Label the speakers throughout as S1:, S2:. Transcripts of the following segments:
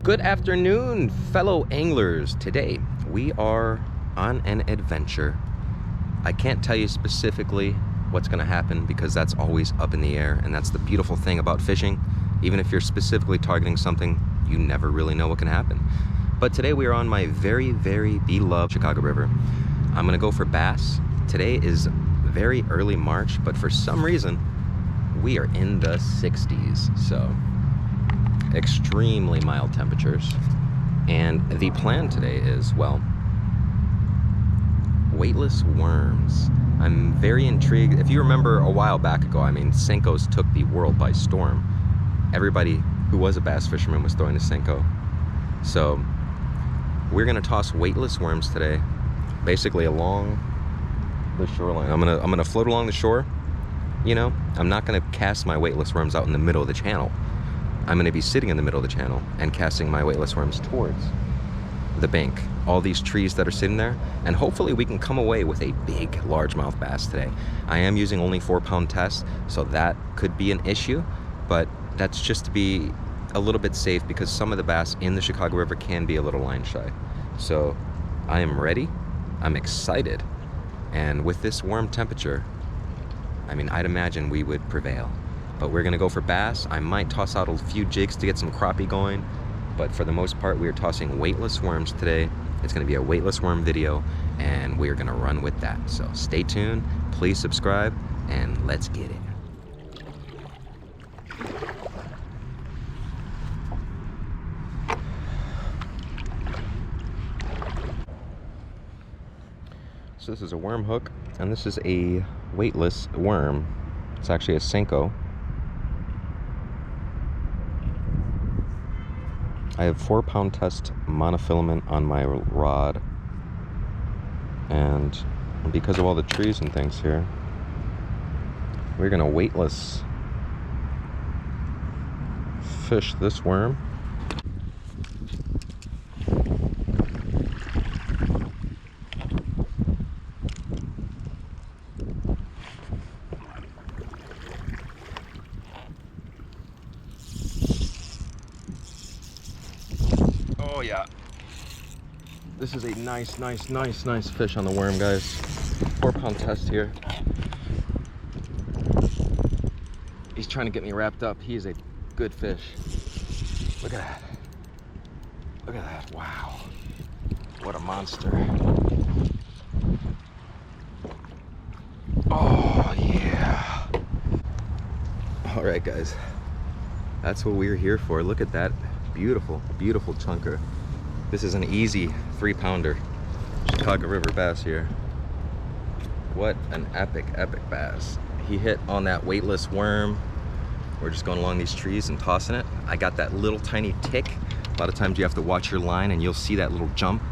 S1: Good afternoon, fellow anglers. Today we are on an adventure. I can't tell you specifically what's going to happen because that's always up in the air, and that's the beautiful thing about fishing. Even if you're specifically targeting something, you never really know what can happen. But today we are on my very, very beloved Chicago River. I'm going to go for bass. Today is very early March, but for some reason we are in the 60s, so extremely mild temperatures. And the plan today is, well, weightless worms. I'm very intrigued. If you remember a while back ago, I mean, senkos took the world by storm. Everybody who was a bass fisherman was throwing a senko. So we're gonna toss weightless worms today, basically along the shoreline. I'm gonna float along the shore. You know, I'm not gonna cast my weightless worms out in the middle of the channel. I'm going to be sitting in the middle of the channel and casting my weightless worms towards the bank. All these trees that are sitting there, and hopefully we can come away with a big largemouth bass today. I am using only 4-pound test, so that could be an issue, but that's just to be a little bit safe because some of the bass in the Chicago River can be a little line shy. So I am ready, I'm excited, and with this warm temperature, I mean, I'd imagine we would prevail. But we're gonna go for bass. I might toss out a few jigs to get some crappie going, but for the most part, we are tossing weightless worms today. It's gonna be a weightless worm video, and we are gonna run with that. So stay tuned, please subscribe, and let's get it. So this is a worm hook, and this is a weightless worm. It's actually a senko. I have 4-pound test monofilament on my rod, and because of all the trees and things here, we're gonna weightless fish this worm. Oh yeah, this is a nice fish on the worm, guys. 4-pound test here. He's trying to get me wrapped up. He is a good fish. Look at that. Look at that. Wow, what a monster. Oh yeah. All right, guys, that's what we're here for. Look at that. Beautiful chunker. This is an easy 3-pounder Chicago River bass here. What an epic bass. He hit on that weightless worm. We're just going along these trees and tossing it. I got that little tiny tick. A lot of times you have to watch your line and you'll see that little jump.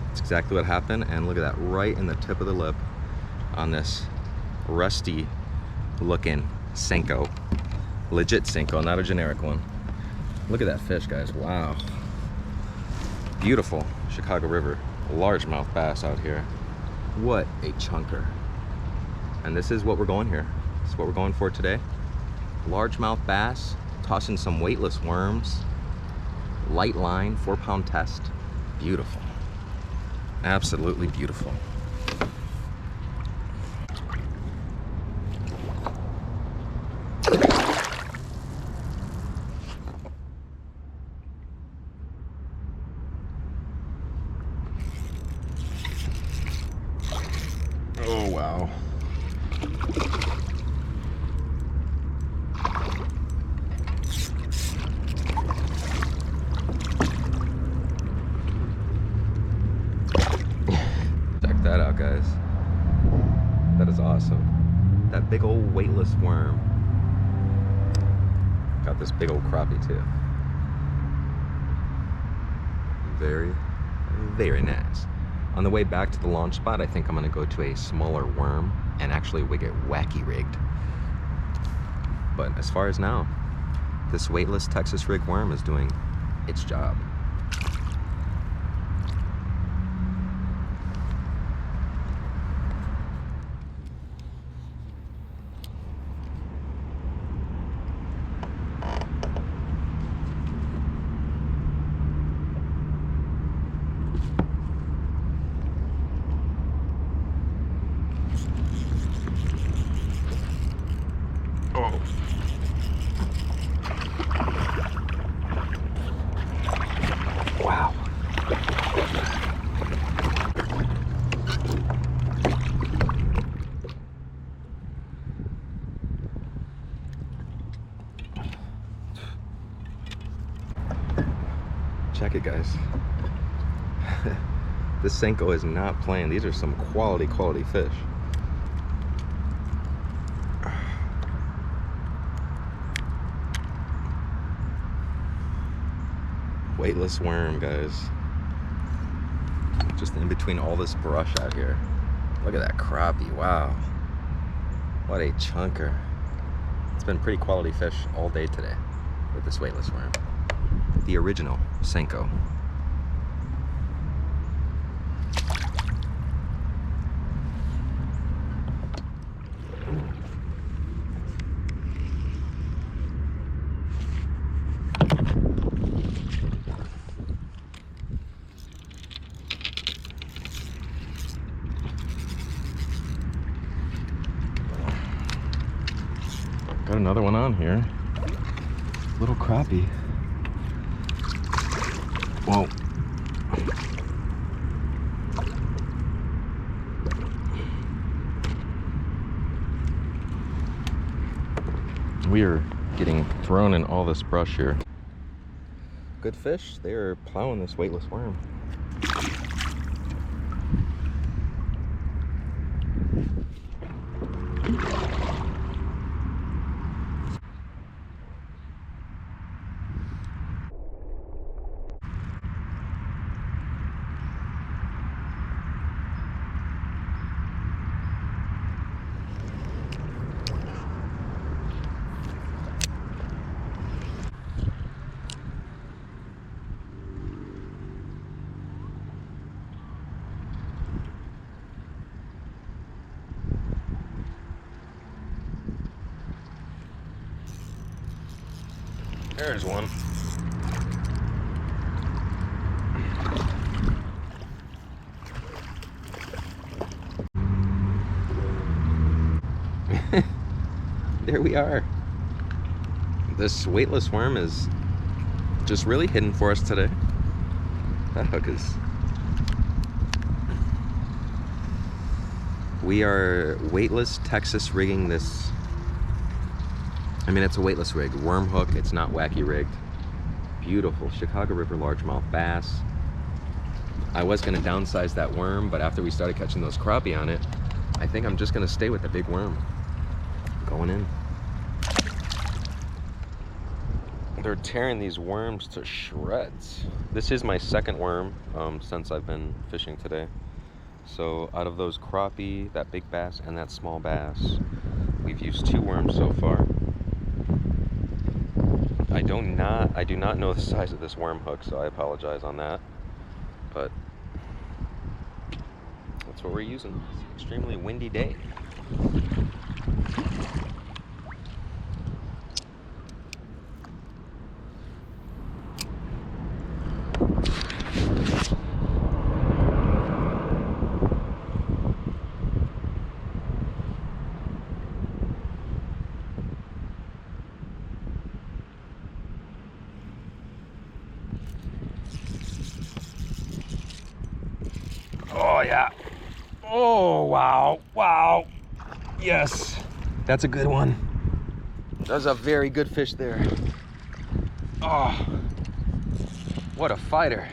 S1: That's exactly what happened, and look at that, right in the tip of the lip on this rusty looking senko. Legit senko, not a generic one. Look at that fish, guys. Wow. Beautiful Chicago River. Largemouth bass out here. What a chunker. And this is what we're going here. This is what we're going for today. Largemouth bass, tossing some weightless worms. Light line, 4-pound test. Beautiful. Absolutely beautiful. Oh, wow. Check that out, guys. That is awesome. That big old weightless worm. Got this big old crappie too. Very, very nice. On the way back to the launch spot, I think I'm gonna go to a smaller worm and actually we get wacky rigged. But as far as now, this weightless Texas rig worm is doing its job. check it, guys. This Senko is not playing. These are some quality fish. Weightless worm, guys. Just in between all this brush out here. Look at that crappie, wow. What a chunker. It's been pretty quality fish all day today with this weightless worm. The original Senko. Got another one on here. Little crappie. Whoa. We are getting thrown in all this brush here. Good fish. They are plowing this weightless worm. There's one. There we are. This weightless worm is just really hidden for us today. That hook is... We are weightless Texas rigging this. I mean, it's a weightless rig, worm hook, it's not wacky rigged. Beautiful Chicago River largemouth bass. I was gonna downsize that worm, but after we started catching those crappie on it, I think I'm just gonna stay with the big worm. Going in. They're tearing these worms to shreds. This is my second worm since I've been fishing today. So out of those crappie, that big bass, and that small bass, we've used 2 worms so far. I do not know the size of this worm hook, so I apologize on that. But that's what we're using. It's an extremely windy day. Oh yeah. Oh wow. Wow. Yes. That's a good one. That's a very good fish there. Oh. What a fighter.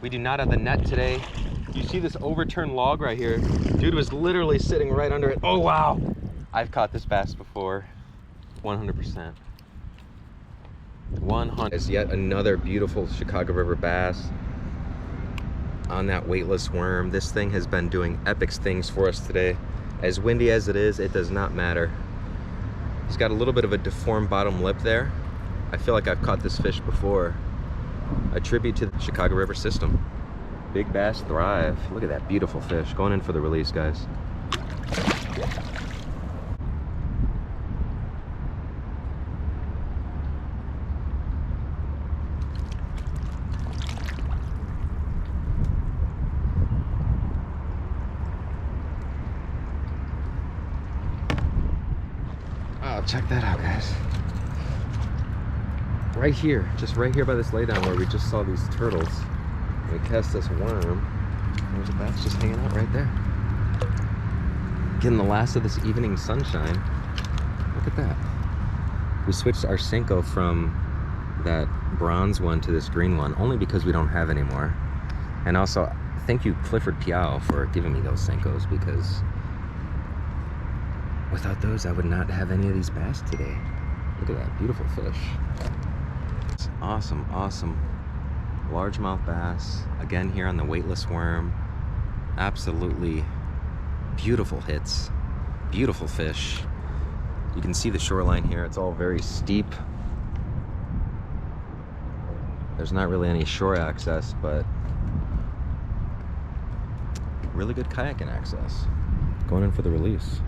S1: We do not have the net today. You see this overturned log right here? Dude was literally sitting right under it. Oh wow. I've caught this bass before. 100%. 100. It's yet another beautiful Chicago River bass on that weightless worm. This thing has been doing epic things for us today. As windy as it is, it does not matter. He's got a little bit of a deformed bottom lip there. I feel like I've caught this fish before. A tribute to the Chicago River system. Big bass thrive. Look at that beautiful fish. Going in for the release, guys. Oh, check that out, guys. Right here, just right here by this laydown where we just saw these turtles. We cast this worm. There's a bass just hanging out right there. Getting the last of this evening sunshine. Look at that. We switched our Senko from that bronze one to this green one, only because we don't have any more. And also, thank you Clifford Piao for giving me those senkos, because without those I would not have any of these bass today. Look at that beautiful fish. It's awesome, awesome. Largemouth bass, again here on the weightless worm. Absolutely beautiful hits, beautiful fish. You can see the shoreline here, it's all very steep. There's not really any shore access, but really good kayaking access. Going in for the release.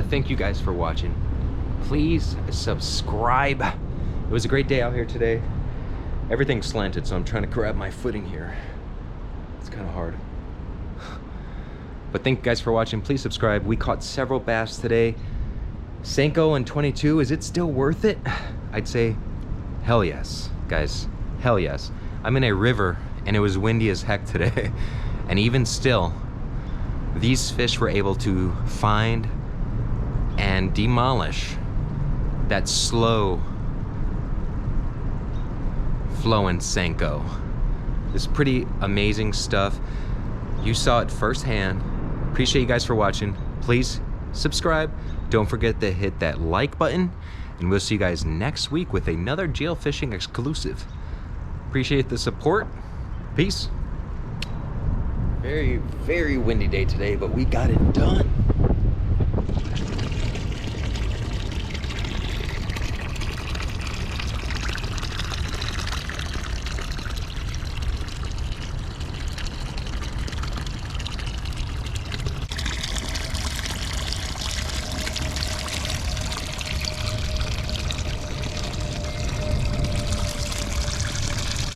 S1: Thank you guys for watching. Please subscribe. It was a great day out here today. Everything's slanted, so I'm trying to grab my footing here. It's kind of hard. But thank you guys for watching. Please subscribe. We caught several bass today. Senko and 22, is it still worth it? I'd say hell yes, guys. Hell yes. I'm in a river and it was windy as heck today. And even still, these fish were able to find and demolish that slow flowing Senko. It's pretty amazing stuff. You saw it firsthand. Appreciate you guys for watching. Please subscribe. Don't forget to hit that like button, and we'll see you guys next week with another GeoFishing exclusive. Appreciate the support. Peace. Very, very windy day today, but we got it done.